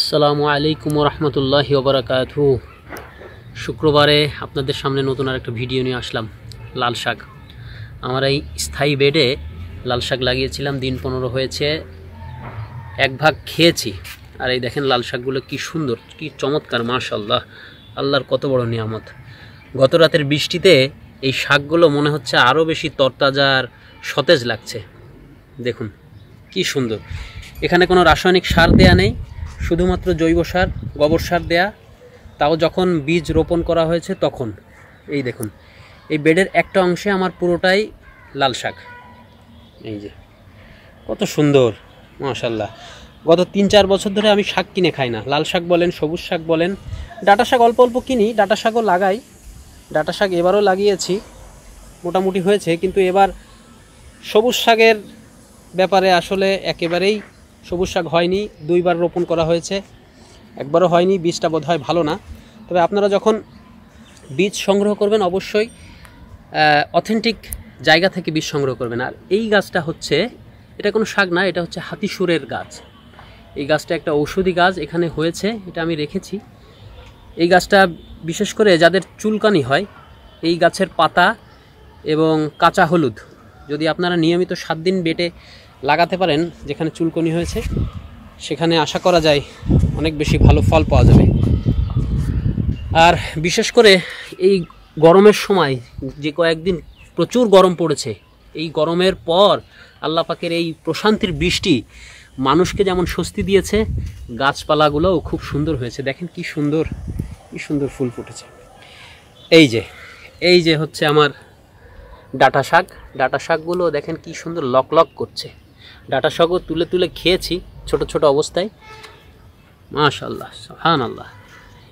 আসসালামু আলাইকুম রহমতুল্লাহি ওবরাকাতুহু। শুক্রবারে আপনাদের সামনে নতুন আর একটা ভিডিও নিয়ে আসলাম। লাল শাক, আমার এই স্থায়ী বেডে লাল শাক লাগিয়েছিলাম, দিন 15 হয়েছে, এক ভাগ খেয়েছি। আর এই দেখেন লাল শাকগুলো কি সুন্দর, কি চমৎকার, মাশাআল্লাহ, আল্লাহর কত বড় নিয়ামত। গত রাতের বৃষ্টিতে এই শাকগুলো মনে হচ্ছে আরও বেশি তরতাজা আর সতেজ লাগছে। দেখুন কি সুন্দর, এখানে কোনো রাসায়নিক সার দেয়া নেই, শুধুমাত্র জৈব সার, গোবর সার দেয়া, তাও যখন বীজ রোপণ করা হয়েছে তখন। এই দেখুন, এই বেডের একটা অংশে আমার পুরোটাই লাল শাক। এই যে কত সুন্দর, মাশাআল্লাহ। গত 3-4 বছর ধরে আমি শাক কিনে খাই না, লাল শাক বলেন, সবুজ শাক বলেন, ডাঁটা শাক অল্প অল্প কিনি, ডাঁটা শাকও লাগাই। ডাঁটা শাক এবারও লাগিয়েছি, মোটামুটি হয়েছে, কিন্তু এবার সবুজ শাকের ব্যাপারে আসলে একেবারেই সবুজ শাক হয়নি। 2বার রোপণ করা হয়েছে, একবারও হয়নি, বীজটা বোধহয় ভালো না। তবে আপনারা যখন বীজ সংগ্রহ করবেন অবশ্যই অথেন্টিক জায়গা থেকে বীজ সংগ্রহ করবেন। আর এই গাছটা হচ্ছে, এটা কোনো শাক না, এটা হচ্ছে হাতিসুরের গাছ। এই গাছটা একটা ঔষধি গাছ, এখানে হয়েছে, এটা আমি রেখেছি। এই গাছটা বিশেষ করে যাদের চুলকানি হয়, এই গাছের পাতা এবং কাঁচা হলুদ যদি আপনারা নিয়মিত 7 দিন বেটে লাগাতে পারেন, যেখানে চুলকনি হয়েছে সেখানে আশা করা যায় অনেক বেশি ভালো ফল পাওয়া যাবে। আর বিশেষ করে এই গরমের সময়, যে কয়েকদিন প্রচুর গরম পড়েছে, এই গরমের পর আল্লাহ পাকের এই প্রশান্তির বৃষ্টি মানুষকে যেমন স্বস্তি দিয়েছে, গাছপালাগুলোও খুব সুন্দর হয়েছে। দেখেন কি সুন্দর, কি সুন্দর ফুল ফুটেছে। এই যে হচ্ছে আমার ডাঁটা শাক। ডাঁটা শাকগুলো দেখেন কি সুন্দর লক লক করছে। ডাঁটা শাকও তুলে তুলে খেয়েছি ছোট ছোট অবস্থায়, মাশাআল্লাহ, সুবহানাল্লাহ।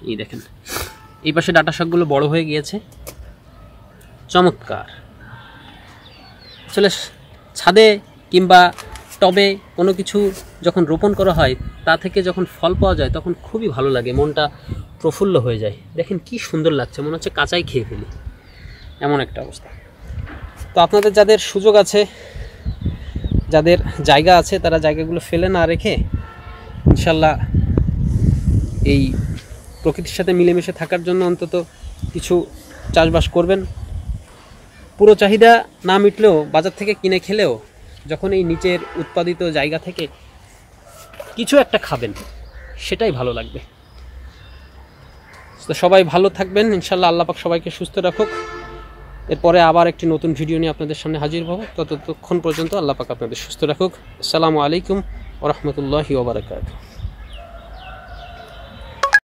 এই দেখেন এই পাশে ডাঁটা শাকগুলো বড় হয়ে গিয়েছে, চমৎকার। আসলে ছাদে কিংবা টবে কোনো কিছু যখন রোপণ করা হয়, তা থেকে যখন ফল পাওয়া যায় তখন খুবই ভালো লাগে, মনটা প্রফুল্ল হয়ে যায়। দেখেন কি সুন্দর লাগছে, মনে হচ্ছে কাঁচাই খেয়ে ফেলি, এমন একটা অবস্থা। তো আপনাদের যাদের সুযোগ আছে, যাদের জায়গা আছে, তারা জায়গাগুলো ফেলে না রেখে ইনশাল্লাহ এই প্রকৃতির সাথে মিলেমিশে থাকার জন্য অন্তত কিছু চাষবাস করবেন। পুরো চাহিদা না মিটলেও বাজার থেকে কিনে খেলেও যখন এই নিচের উৎপাদিত জায়গা থেকে কিছু একটা খাবেন, সেটাই ভালো লাগবে। তো সবাই ভালো থাকবেন ইনশাল্লাহ, আল্লাহ পাক সবাইকে সুস্থ রাখুক। এরপরে আবার একটি নতুন ভিডিও নিয়ে আপনাদের সামনে হাজির হব। ততক্ষণ পর্যন্ত আল্লাহ পাক আপনাদের সুস্থ রাখুক। আসসালামু আলাইকুম ওয়া রাহমাতুল্লাহি ওয়া বারাকাতুহু।